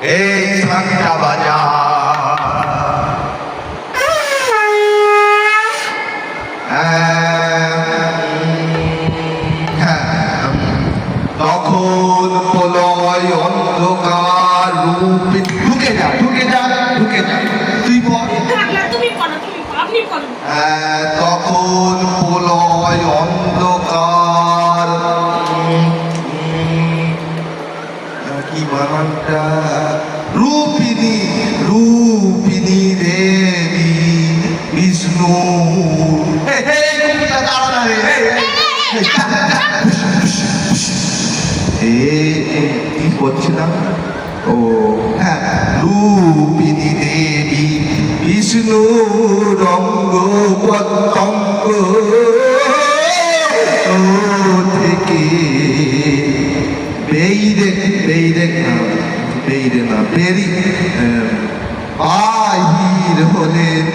এই ঘন্টা বাজা। তখন প্রলয় অন্ধকার রূপ ঢুকে যা ঢুকে যা ঢুকে যা তুই বল। তখন প্রলয় অন্ধকার কি বানানটা রূপিণী রূপিণী দেবী বিষ্ণু কি করছিলাম ও হ্যাঁ রূপিণী দেবী বিষ্ণু রঙ্গ পতঙ্গ থেকে বেইরে বেইরে বেইরে না বেরি বাহির হলেন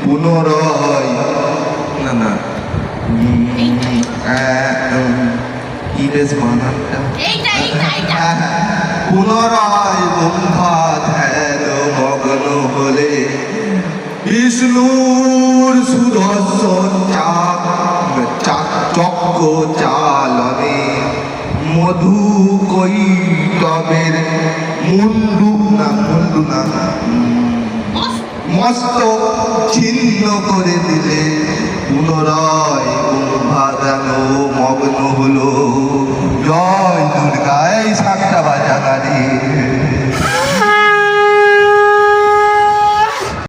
পুনরায় না না কি বেশ বানানটা পুনরায় ব্রহ্মা ধ্যান মগ্ন হলে বিষ্ণুর সুদর্শন চক্র চালনে মধু কৈতবের মুন্ডু না মস্তক ছিন্ন করে দিলে পুনরায় ব্রহ্মা ধ্যান মগ্ন হলো। জয় দুর্গা। এই